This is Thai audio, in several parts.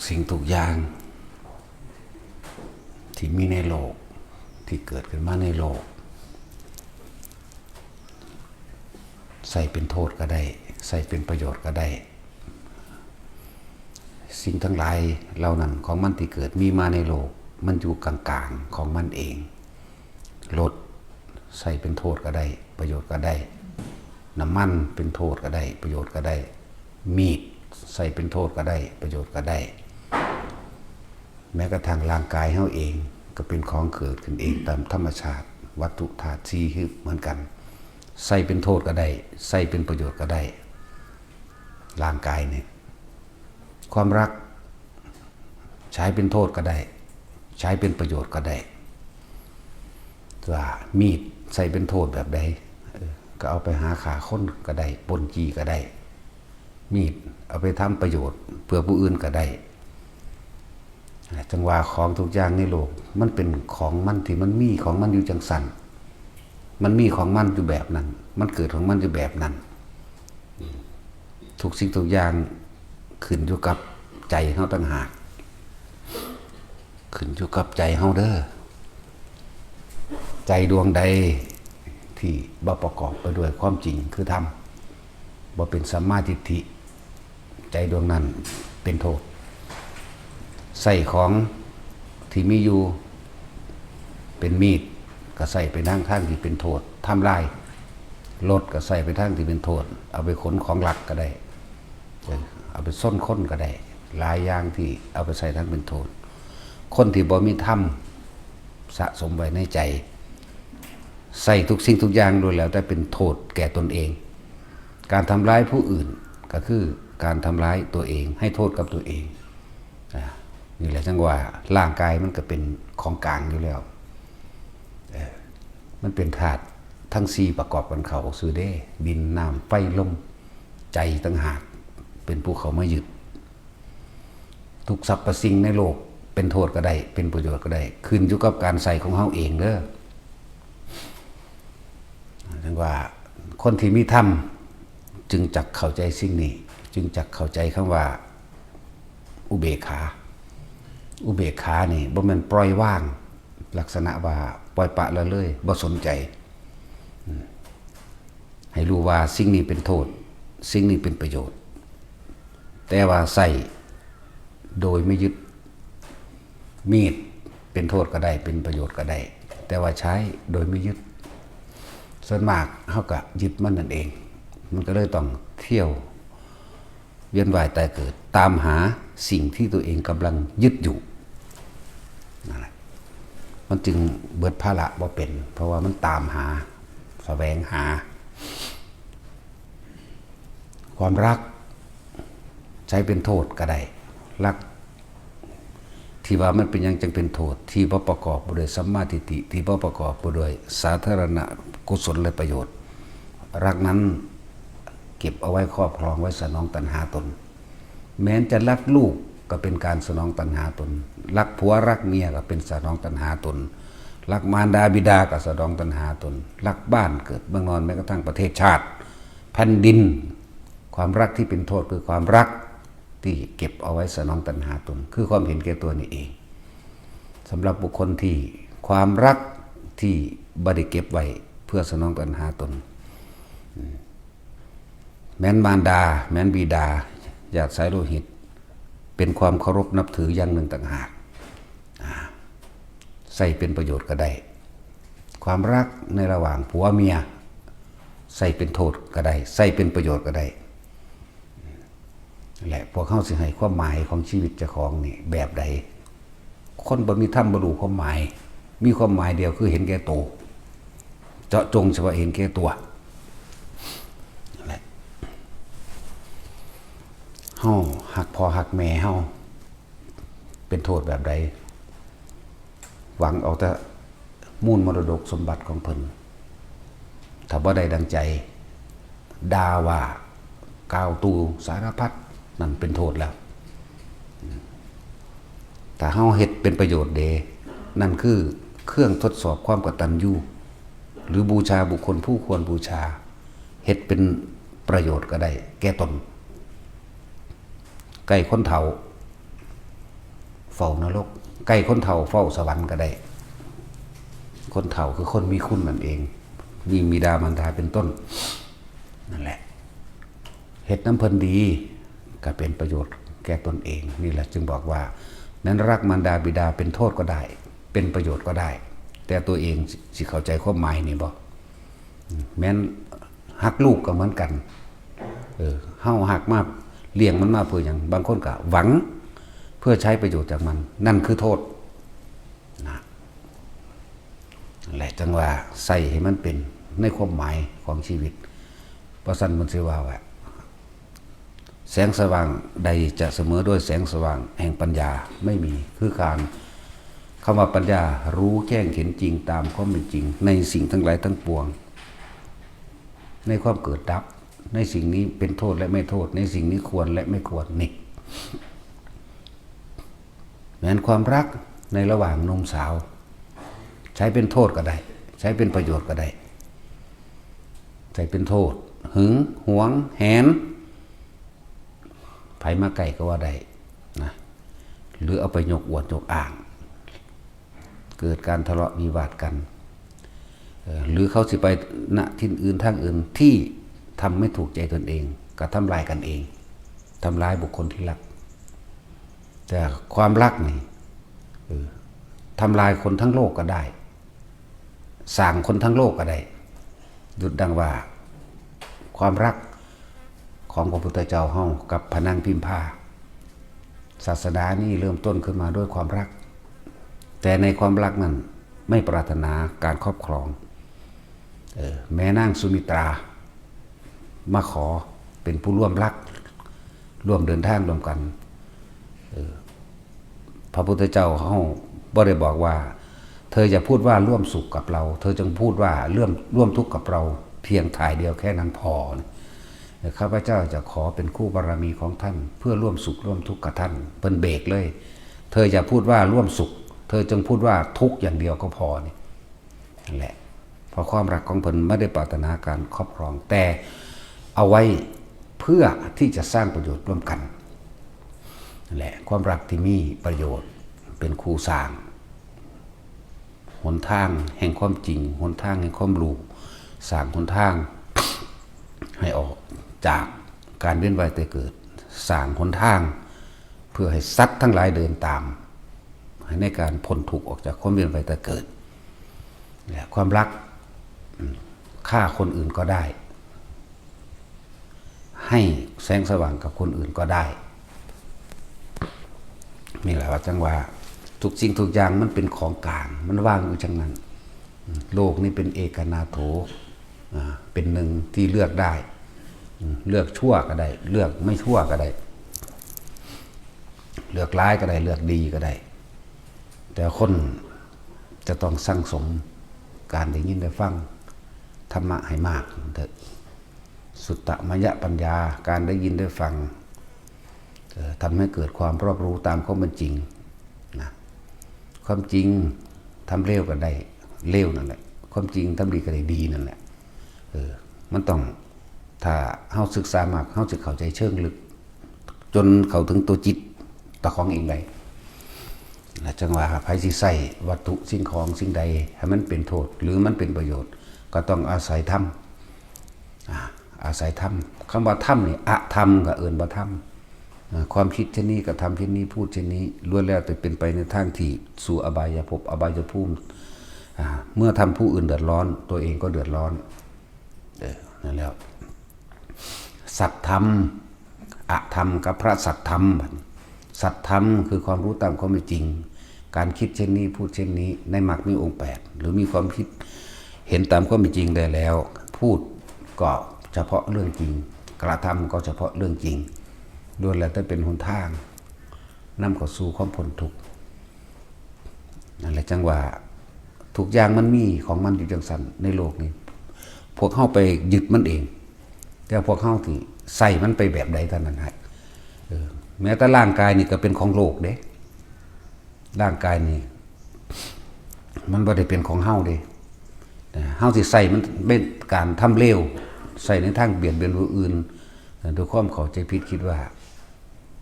สิ่งทุกอย่างที่มีในโลกที่เกิดขึ้นมาในโลกใส่เป็นโทษก็ได้ใส่เป็นประโยชน์ก็ได้สิ่งทั้งหลายเหล่านั้นของมันที่เกิดมีมาในโลกมันอยู่กลางๆของมันเองรถใส่เป็นโทษก็ได้ประโยชน์ก็ได้น้ำมันเป็นโทษก็ได้ประโยชน์ก็ได้มีดใส่เป็นโทษก็ได้ประโยชน์ก็ได้แม้กระทั่งร่างกายเฮาเองก็เป็นของเกิดขึ้นเองตามธรรมชาติวัตถุธาตุสี่คือเหมือนกันใส่เป็นโทษก็ได้ใส่เป็นประโยชน์ก็ได้ร่างกายเนี่ยความรักใช้เป็นโทษก็ได้ใช้เป็นประโยชน์ก็ได้ว่ามีดใส่เป็นโทษแบบใดก็เอาไปหาขาคนก็ได้ปนจีก็ได้มีดเอาไปทำประโยชน์เพื่อผู้อื่นก็ได้จังว่าของทุกอย่างในโลกมันเป็นของมันที่มันมีของมันอยู่จังสันมันมีของมันอยู่แบบนั้นมันเกิดของมันอยู่แบบนั้นทุกสิ่งทุกอย่างขึ้นอยู่กับใจเฮาต่างหากขึ้นอยู่กับใจเฮาเด้อใจดวงใดที่บ่ประกอบไปด้วยความจริงคือธรรมบ่เป็นสัมมาทิฏฐิใจดวงนั้นเป็นโทษใส่ของที่มีอยู่เป็นมีดก็ใส่ไปทางที่เป็นโทษทำลายรถก็ใส่ไปทางที่เป็นโทษเอาไปขนของหลักก็ได้เอาไปส้นค้นก็ได้หลายอย่างที่เอาไปใส่ทางเป็นโทษคนที่บ่มีธรรมสะสมไว้ในใจใส่ทุกสิ่งทุกอย่างโดยแล้วแต่เป็นโทษแก่ตนเองการทำร้ายผู้อื่นก็คือการทำร้ายตัวเองให้โทษกับตัวเองนี่แหละจังว่าร่างกายมันก็เป็นของกลางอยู่แล้วมันเป็นธาตุทั้งสี่ประกอบกันเขาซื้อได้ดินน้ำไฟลมใจต่างหากเป็นผู้เขามายึดทุกสรรพสิ่งในโลกเป็นโทษก็ได้เป็นประโยชน์ก็ได้ขึ้นอยู่กับการใส่ของเฮาเองเด้อจังว่าคนที่มีธรรมจึงจักเข้าใจสิ่งนี้จึงจักเข้าใจคำว่าอุเบกขาอุเบกขานี่บ่แม่นปล่อยว่างลักษณะว่าปล่อยปะละเลยบ่สนใจให้รู้ว่าสิ่งนี้เป็นโทษสิ่งนี้เป็นประโยชน์แต่ว่าใส่โดยไม่ยึดมีดเป็นโทษก็ได้เป็นประโยชน์ก็ได้แต่ว่าใช้โดยไม่ยึดส่วนมากเฮาก็ยึดมันนั่นเองมันก็เลยต้องเที่ยวเวียนว่ายตายเกิดตามหาสิ่งที่ตัวเองกำลังยึดอยู่นั่นแหละมันจึงเบิดภาระบ่เป็นเพราะว่ามันตามหาแสวงหาความรักใช้เป็นโทษก็ได้รักที่ว่ามันเป็นยังจึงเป็นโทษที่บ่ประกอบด้วยสัมมาทิฏฐิที่บ่ประกอบด้วยสาธารณกุศลและประโยชน์รักนั้นเก็บเอาไว้ครอบครองไว้สนองตัณหาตนแม้จะรักลูกก็เป็นการสนองตัณหาตนรักผัวรักเมียก็เป็นสนองตัณหาตนรักมารดาบิดาก็สนองตัณหาตนรักบ้านเกิดเมืองนอนแม้กระทั่งประเทศชาติแผ่นดินความรักที่เป็นโทษคือความรักที่เก็บเอาไว้สนองตัณหาตนคือความเห็นแก่ตัวนี่เองสำหรับบุคคลที่ความรักที่บ่ได้เก็บไว้เพื่อสนองตัณหาตนแม้นมารดาแม้นบิดาญาติสายโลหิตเป็นความเคารพนับถืออย่างหนึ่งต่างหากใส่เป็นประโยชน์ก็ได้ความรักในระหว่างผัวเมียใส่เป็นโทษก็ได้ใส่เป็นประโยชน์ก็ได้แหละพวกเขาสิให้ความหมายของชีวิตเจ้าของนี่แบบใดคนบ่มีธรรมบ่รู้ความหมายมีความหมายเดียวคือเห็นแก่ตัวเจาะจงเฉพาะเห็นแก่ตัวเฮาหักพ่อหักแม่เฮาเป็นโทษแบบใดหวังเอาแต่มูลมรดกสมบัติของเพิ่นถ้าบ่ได้ดังใจด่าว่ากล่าวตูสารพัดนั่นเป็นโทษแล้วแต่เฮาเฮ็ดเป็นประโยชน์เดนั่นคือเครื่องทดสอบความกตัญญูหรือบูชาบุคคลผู้ควรบูชาเฮ็ดเป็นประโยชน์ก็ได้แก่ตนใกล้คนเฒ่า เฝ้านรกใกล้คนเฒ่าเฝ้าสวรรค์ก็ได้คนเฒ่าคือคนมีคุณนั่นเองมีบิดามารดาเป็นต้นนั่นแหละเฮ็ดน้ำเพิ่นดีก็เป็นประโยชน์แก่ตนเองนี่แหละจึงบอกว่านั้นรักมารดาบิดาเป็นโทษก็ได้เป็นประโยชน์ก็ได้แต่ตัวเองสิเข้าใจความหมายนี่บ่แม้นฮักลูกก็เหมือนกันเฮาฮักมาเลี้ยงมันมาเพื่อหยังบางคนก็หวังเพื่อใช้ประโยชน์จากมันนั่นคือโทษนะแหละจังว่าใส่ให้มันเป็นในความหมายของชีวิตเพราะฉะนั้นมันสิว่าแสงสว่างใดจะเสมอด้วยแสงสว่างแห่งปัญญาไม่มีคือการคำว่าปัญญารู้แจ้งเห็นจริงตามความเป็นจริงในสิ่งทั้งหลายทั้งปวงในความเกิดดับในสิ่งนี้เป็นโทษและไม่โทษในสิ่งนี้ควรและไม่ควรนี่แม้นความรักในระหว่างหนุ่มสาวใช้เป็นโทษก็ได้ใช้เป็นประโยชน์ก็ได้ใช้เป็นโทษหึงหวงแหนไผมาไก่ก็ว่าได้นะหรือเอาไปยกอวดยกอ้างเกิดการทะเลาะวิวาทกันหรือเขาสิไปณที่อื่นทางอื่นที่ทำไม่ถูกใจตนเองก็ทำลายกันเองทำลายบุคคลที่รักแต่ความรักนี่ทำลายคนทั้งโลกก็ได้สร้างคนทั้งโลกก็ได้ดุจดังว่าความรักของพระพุทธเจ้าเฮากับพระนางพิมพาศาสนานี้เริ่มต้นขึ้นมาด้วยความรักแต่ในความรักนั้นไม่ปรารถนาการครอบครองแม่นางสุมิตรามาขอเป็นผู้ร่วมรักร่วมเดินทางร่วมกันพระพุทธเจ้าเฮาบ่ได้บอกว่าเธออย่าพูดว่าร่วมสุขกับเราเธอจงพูดว่าร่วมทุกข์กับเราเพียงถ่ายเดียวแค่นั้นพอข้าพเจ้าจะขอเป็นคู่บารมีของท่านเพื่อร่วมสุขร่วมทุกข์กับท่านเปิ้นเบรกเลยเธออย่าพูดว่าร่วมสุขเธอจงพูดว่าทุกข์อย่างเดียวก็พอนี่นั่นแหละเพราะความรักของเพิ่นไม่ได้ปรารถนาการครอบครองแต่เอาไว้เพื่อที่จะสร้างประโยชน์ร่วมกันนั่นแหละความรักที่มีประโยชน์เป็นคู่สร้างหนทางแห่งความจริงหนทางแห่งความรู้สร้างหนทางให้ออกจากการเวียนว่ายตายเกิดสร้างหนทางเพื่อให้สัตว์ทั้งหลายเดินตามในการพ้นทุกข์ออกจากความเวียนว่ายตายเกิดและความรักฆ่าคนอื่นก็ได้ให้แสงสว่างกับคนอื่นก็ได้นี่แหละว่าจังว่าทุกสิ่งทุกอย่างมันเป็นของกลางมันว่างอยู่จังนั้นโลกนี้เป็นเอกนาโถเป็นหนึ่งที่เลือกได้เลือกชั่วก็ได้เลือกไม่ชั่วก็ได้เลือกร้ายก็ได้เลือกดีก็ได้แต่คนจะต้องสั่งสมการได้ยินได้ฟังธรรมะให้มากเถิดสุตตมยปัญญาการได้ยินได้ฟังทำให้เกิดความรอบรู้ตามความเป็นจริงนะความจริงทำเร็วก็ได้เร็วนั่นแหละความจริงทำดีก็ได้ดีนั่นแหละมันต้องถ้าเฮาศึกษามากเฮาจะเข้าใจเชิงลึกจนเข้าถึงตัวจิตตะของเองได้และจังว่าไผสิใส่วัตถุสิ่งของสิ่งใดให้มันเป็นโทษหรือมันเป็นประโยชน์ก็ต้องอาศัยธรรมอาศัยธรรมคำว่าธรรมนี่อะธรรมก็เอิ้นว่าธรรมความคิดเช่นนี้กับทำเช่นนี้พูดเช่นนี้ล้วนแล้วแต่เป็นไปในทางที่สู่อบายภพอบายภูมิเมื่อทำผู้อื่นเดือดร้อนตัวเองก็เดือดร้อนนั่นแล้วสัตธรรมอะธรรมกับพระสัตธรรมสัตธรรมคือความรู้ตามความเป็นจริงการคิดเช่นนี้พูดเช่นนี้ในมรรคมีองค์8หรือมีความคิดเห็นตามความเป็นจริงได้แล้วพูดก็เฉพาะเรื่องจริงกระทำก็เฉพาะเรื่องจริงล้วนแล้วแต่เป็นหนทางนำเข้าสู่ความพ้นทุกข์นั่นแหละจังว่าทุกอย่างมันมีของมันอยู่จังสันในโลกนี้พวกเข้าไปยึดมันเองแต่พวกเข้าที่ใส่มันไปแบบใดเท่านั้นฮะแม้แต่ร่างกายนี่ก็เป็นของโลกเด้ร่างกายนี่มันบ่ได้เป็นของเฮาเด้เฮาสิใส่มันเป็นการทำเลวใส่ในทางเบียดเบียนผู้อื่นโดยความเข้าใจผิดคิดว่า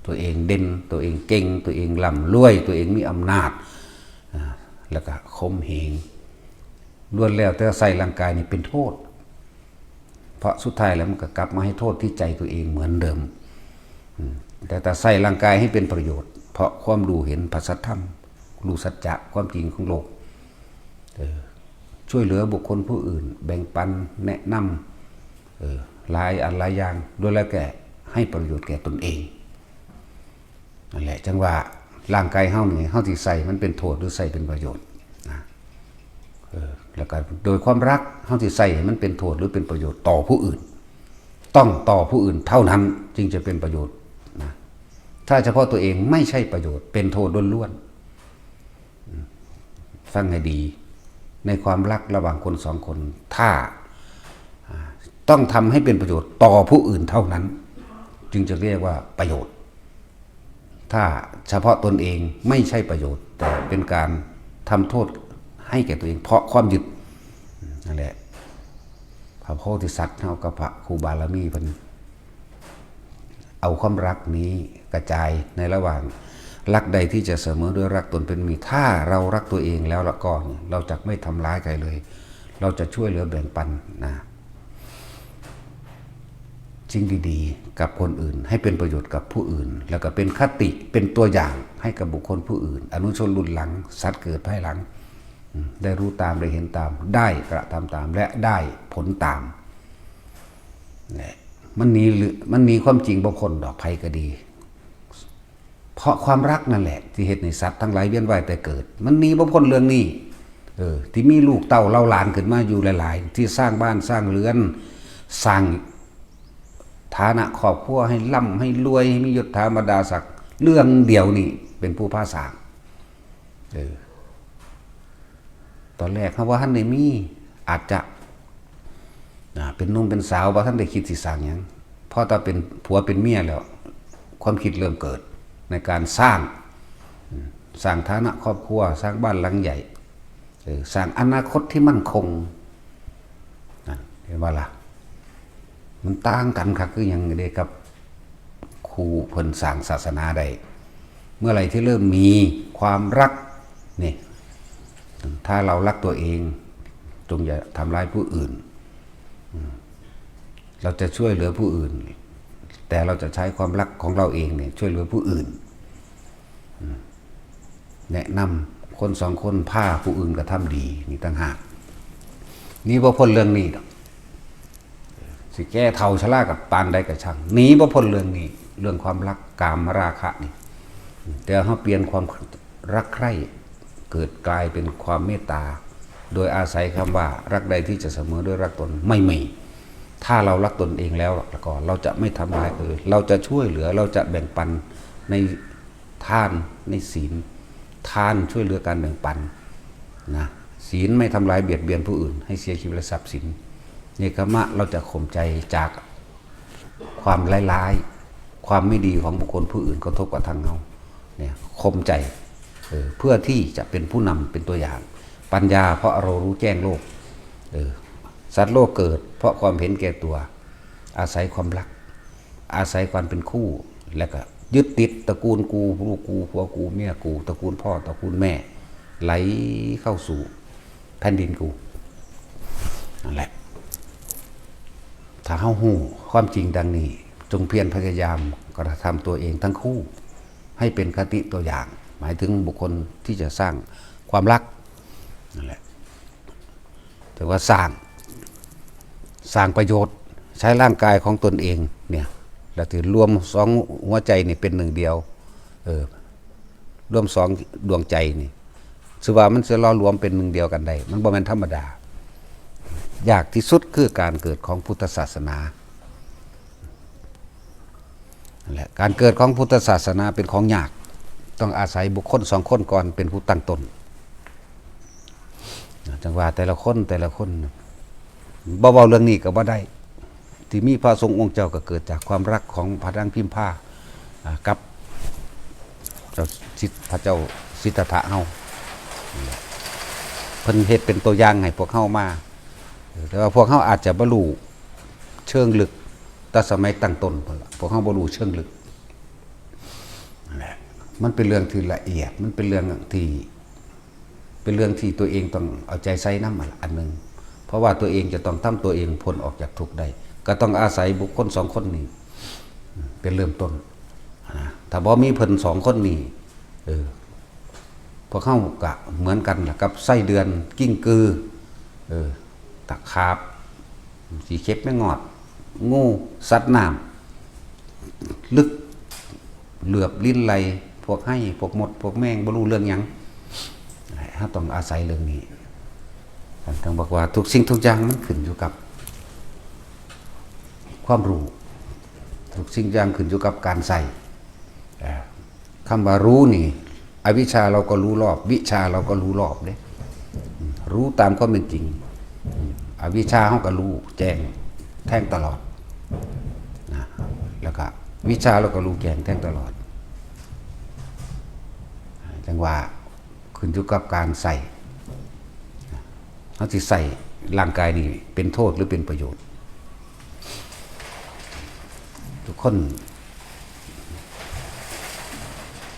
ตัวเองเด่นตัวเองเก่งตัวเองร่ำรวยตัวเองมีอำนาจแล้วก็ข่มเหงล้วนแล้วแต่ใส่ร่างกายนี่เป็นโทษเพราะสุดท้ายแล้วมันก็กลับมาให้โทษที่ใจตัวเองเหมือนเดิมแต่ใส่ร่างกายให้เป็นประโยชน์เพราะความรู้เห็นพระสัทธรรมรู้สัจจะความจริงของโลกช่วยเหลือบุคคลผู้อื่นแบ่งปันแนะนำหลายอันหลายอย่างด้วยแล้วแก่ให้ประโยชน์แก่ตนเองนั่นแหละจังว่าร่างกายเฮานี่เฮาที่ใส่มันเป็นโทษหรือใส่เป็นประโยชน์นะแล้วก็โดยความรักเฮาที่ใส่มันเป็นโทษหรือเป็นประโยชน์ต่อผู้อื่นต้องต่อผู้อื่นเท่านั้นจึงจะเป็นประโยชน์นะถ้าเฉพาะตัวเองไม่ใช่ประโยชน์เป็นโทษล้วนๆฟังให้ดีในความรักระหว่างคนสองคนถ้าต้องทำให้เป็นประโยชน์ต่อผู้อื่นเท่านั้นจึงจะเรียกว่าประโยชน์ถ้าเฉพาะตนเองไม่ใช่ประโยชน์แต่เป็นการทำโทษให้แก่ตัวเองเพราะความยึดนั่นแหละพระโพธิสัตว์เท่ากับพระครูบาลมีเพิ่นเอาความรักนี้กระจายในระหว่างรักใดที่จะเสมอด้วยรักตนเป็นมีถ้าเรารักตัวเองแล้วละก่อนเราจะไม่ทำร้ายใครเลยเราจะช่วยเหลือแบ่งปันนะสิ่งดีๆกับคนอื่นให้เป็นประโยชน์กับผู้อื่นแล้วก็เป็นคติเป็นตัวอย่างให้กับบุคคลผู้อื่นอนุชนรุ่นหลังสัตว์เกิดภายหลังได้รู้ตามได้เห็นตามได้กระทำตามและได้ผลตามเนี่ยมันหนีความจริงบุคคลดอกไผ่ก็ดีเพราะความรักนั่นแหละที่เหตุในสัตว์ทั้งหลายเวียนว่ายแต่เกิดมันหนีบุคคลเรื่องนี้ที่มีลูกเต้าเล่าหลานขึ้นมาอยู่หลายๆที่สร้างบ้านสร้างเรือนสร้างฐานะครอบครัวให้ร่ำให้รวยให้มียศถาบรรดาศักดิ์เรื่องเดียวนี่เป็นผู้พาสร้างตอนแรกเขาว่าท่านในมีอาจจะเป็นหนุ่มเป็นสาวว่าท่านได้คิดสิสร้างอย่างพอตอนเป็นผัวเป็นเมียแล้วความคิดเริ่มเกิดในการสร้างฐานะครอบครัวสร้างบ้านหลังใหญ่สร้างอนาคตที่มั่นคงนั่นเห็นว่าล่ะมันต่างกันครับคืออย่างเดียวกับครูเพิ่นสร้างศาสนาใดเมื่อไหร่ที่เริ่มมีความรักนี่ถ้าเรารักตัวเองจงอย่าทำร้ายผู้อื่นเราจะช่วยเหลือผู้อื่นแต่เราจะใช้ความรักของเราเองเนี่ยช่วยเหลือผู้อื่นแนะนำคนสองคนพาผู้อื่นกระทำดีนี่ต่างหากนี่บ่พ้นเรื่องนี้สิแก้เท่าชรากับปานใดกับช่างหนีบ่พ้นเรื่องนี้เรื่องความรักกามราคะนี่แต่เขาเปลี่ยนความรักใคร่เกิดกลายเป็นความเมตตาโดยอาศัยคำว่ารักใดที่จะเสมอด้วยรักตนไม่มีถ้าเรารักตนเองแล้วก็เราจะไม่ทำร้ายคนอื่นเราจะช่วยเหลือเราจะแบ่งปันในทานในศีลทานช่วยเหลือการแบ่งปันนะศีลไม่ทำร้ายเบียดเบียนผู้อื่นให้เสียชีวิตและทรัพย์สินเนกขมะเราจะข่มใจจากความร้ายๆความไม่ดีของบุคคลผู้อื่นกระทบกับทางเราเนี่ยข่มใจเพื่อที่จะเป็นผู้นำเป็นตัวอย่างปัญญาเพราะเรารู้แจ้งโลกสัตว์โลกเกิดเพราะความเห็นแก่ตัวอาศัยความรักอาศัยความเป็นคู่แล้วก็ยึดติดตระกูลกูลูกกูผัวกูเมียกูตระกูลพ่อตระกูลแม่ไหลเข้าสู่แผ่นดินกูนั่นแหละถ้าเฮาฮู้ความจริงดังนี้จงเพียรพยายามกระทำตัวเองทั้งคู่ให้เป็นคติตัวอย่างหมายถึงบุคคลที่จะสร้างความรักนั่นแหละแต่ว่าสร้างประโยชน์ใช้ร่างกายของตนเองเนี่ยแล้วถือรวมสองหัวใจนี่เป็นหนึ่งเดียวรวมสองดวงใจนี่สือว่ามันจะรอรวมเป็นหนึ่งเดียวกันได้มันบ่แม่นธรรมดายากที่สุดคือการเกิดของพุทธศาสนานั่นแหละการเกิดของพุทธศาสนาเป็นของยากต้องอาศัยบุคคลสองคนก่อนเป็นผู้ตั้งตนจังว่าแต่ละคนบ่เว้าเรื่องนี้ก็บ่ได้ที่มีพระทรงองค์เจ้าก็เกิดจากความรักของพระนางพิมพากับเจ้าพระเจ้าสิทธัตถะเฮาเพิ่นเฮ็ดเป็นตัวอย่างให้พวกเฮามาแต่ว่าพวกเฮาอาจจะบ่รู้เชิงลึกแต่สมัยตั้งต้นพุ่นล่ะพวกเฮาบ่รู้เชิงลึก มันเป็นเรื่องที่ละเอียดมันเป็นเรื่องที่ตัวเองต้องเอาใจใส่น้ำอันหนึ่งเพราะว่าตัวเองจะต้องทำตัวเองพ้นออกจากทุกข์ได้ก็ต้องอาศัยบุคคล2 คนนี้เป็นเริ่มต้นถ้าบ่มีเพิ่น2 คนนี้พวกเข้ากะเหมือนกันล่ะกับไส้เดือนกิ้งกือตะขาบสีเข็บไม่งอดงูสัตว์น้ำลึกเหลือบลิ้นไหลพวกให้พวกมดพวกแมงบ่รู้เรื่องหยังถ้าต้องอาศัยเรื่องนี้ท่านต้องบอกว่าทุกสิ่งทุกอย่างมันขึ้นอยู่กับความรู้ทุกสิ่งอย่างขึ้นอยู่กับการใส่คำว่ารู้นี่อวิชชาเราก็รู้รอบวิชาเราก็รู้รอบเด้รู้ตามความเป็นจริงอวิชชาเขาก็รู้แจ้งแท่งตลอดนะแล้วก็วิชาเราก็รู้แจ้งแท่งตลอดจังว่าขึ้นอยู่กับการใส่เขาที่ใส่ร่างกายนี่เป็นโทษหรือเป็นประโยชน์ทุกคน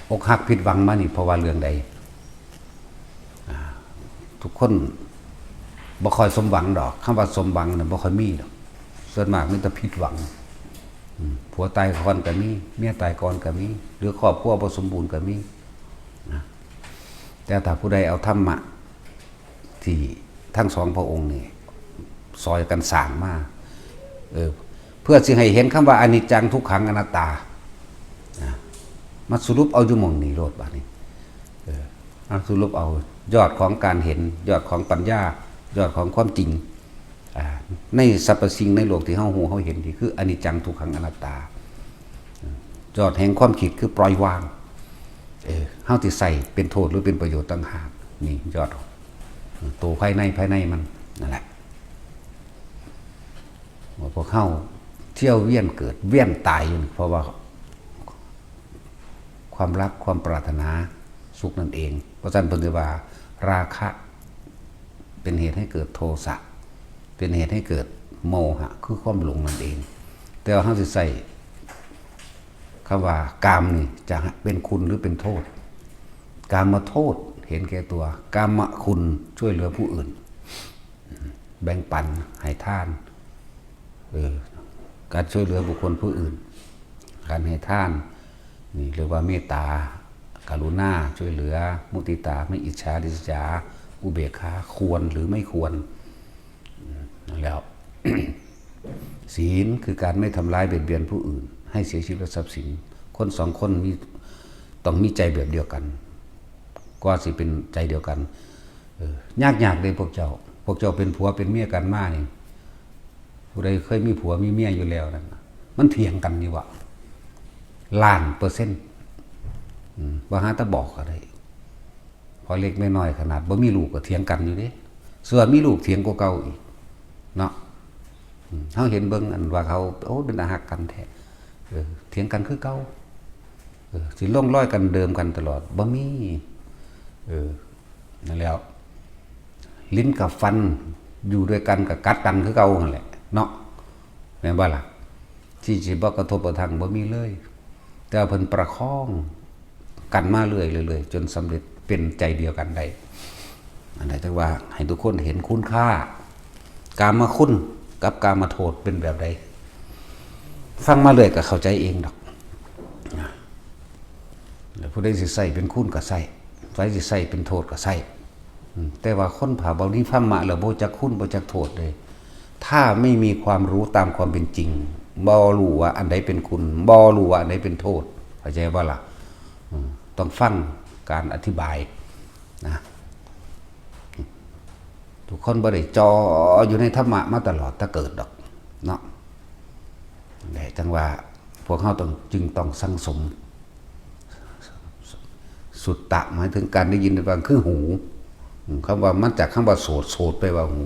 อกหักผิดหวังมานี่เพราะว่าเรื่องใดทุกคนบ่ค่อยสมหวังดอกคำว่าสมหวังน่ะบ่ค่อยมีดอกส่วนมากมีแต่ผิดหวังผัวตายก่อนก็มีเมียตายก่อนก็มีหรือครอบครัวบ่สมบูรณ์ก็มีนะแต่ถ้าผู้ใดเอาธรรมะที่ทั้ง2 พระองค์นี่ซอยกันสร้างมาเพื่อสิให้เห็นคำว่าอนิจจังทุกขังอนัตตามาสรุปเอาอยู่หม่องนี้โลดบัดนี้มาสรุปเอายอดของการเห็นยอดของปัญญายอดของความจริงในสรรพสิ่งในโลกที่เฮาฮู้เฮาเห็นนี่คืออนิจจังทุกขังอนัตตายอดแห่งความคิดคือปล่อยวางเฮาสิใส่เป็นโทษหรือเป็นประโยชน์ต่างหากนี่ยอดตัวภายในมันนั่นแหละพวกเฮาเที่ยวเวียนเกิดเวียนตายอยู่เพราะว่าความรักความปรารถนาสุขนั่นเองเพราะฉะนั้นเพิ่นว่าราคะเป็นเหตุให้เกิดโทสะเป็นเหตุให้เกิดโมหะคือความหลงนั่นเองแต่ว่าเฮาสิใส่คำว่ากามนี่จะเป็นคุณหรือเป็นโทษกามมาโทษเห็นแก่ตัวกามะคุณช่วยเหลือผู้อื่นแบ่งปันให้ทานการช่วยเหลือบุคคลผู้อื่นการให้ทานนี่เรียกว่าเมตตากรุณาช่วยเหลือมุติตาไม่อิจฉาริษยาอุเบกขาควรหรือไม่ควรแล้ว ศีลคือการไม่ทำร้ายเบียดเบียนผู้อื่นให้เสียชีวิตและทรัพย์สินคน2 คนต้องมีใจแบบเดียวกันก็สิเป็นใจเดียวกันยากเลยพวกเจ้าเป็นผัวเป็นเมียกันมานี่ผู้ใดเคยมีผัวมีเมียอยู่แล้วนั่นมันเถียงกันนี่วะ1,000,000%บ่หาแต่บอกก็ได้พอเล็กไม่น้อยขนาดบ่มีลูกก็เถียงกันอยู่เด้ส่วนมีลูกเถียงกว่าเก่าอีกเนาะเฮาเห็นเบิ่งอันว่าเขาเป็นอาหักกันแท้เถียงกันคือเก่าสิล่องลอยกันเดิมกันตลอดบ่มีนั่นแล้วลิ้นกับฟันอยู่ด้วยกันกับกัดกันคือเก่านั่นแหละเนาะแม่นบ่ล่ะที่สิบ่กระทบกระทั่งบ่มีเลยแต่เพิ่นประคองกันมาเรื่อยจนสำเร็จเป็นใจเดียวกันได้อันไหนแต่ว่าให้ทุกคนเห็นคุณค่ากามคุณกับกามโทษเป็นแบบใดฟังมาเลยก็เข้าใจเองดอกแล้วผู้ใดสิใส่เป็นคุณก็ใส่ใครสิใส่เป็นโทษก็ใส่แต่ว่าคนผ่าเบานี้พระมะแล้วบ่จักคุณบ่จักโทษเลยถ้าไม่มีความรู้ตามความเป็นจริงบ่รู้ว่าอันใดเป็นคุณบ่รู้ว่าอันใดเป็นโทษเข้าใจบ่ล่ะต้องฟังการอธิบายนะทุกคนบ่ได้จ่ออยู่ในธรรมะมาตลอดถ้าเกิดดอกเนาะแต่จังว่าพวกเขาจึงต้องสังสมสุตตะหมายถึงการได้ยินได้ฟังคือหูคำว่ามันจากคำว่าโสดไปว่าหู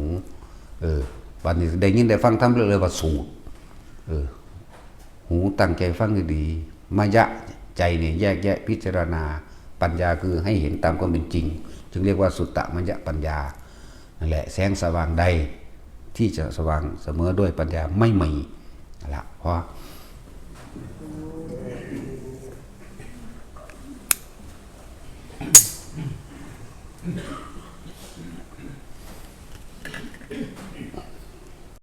วันนี้ได้ยินได้ฟังทำเลยว่าสูตรหูตั้งใจฟังดีๆมายะใจเนี่ยแยกแยะพิจารณาปัญญาคือให้เห็นตามความเป็นจริงจึงเรียกว่าสุตตะมยะปัญญานั่นแหละแสงสว่างใดที่จะสว่างเสมอด้วยปัญญาไม่มีนั่นแหละเพราะ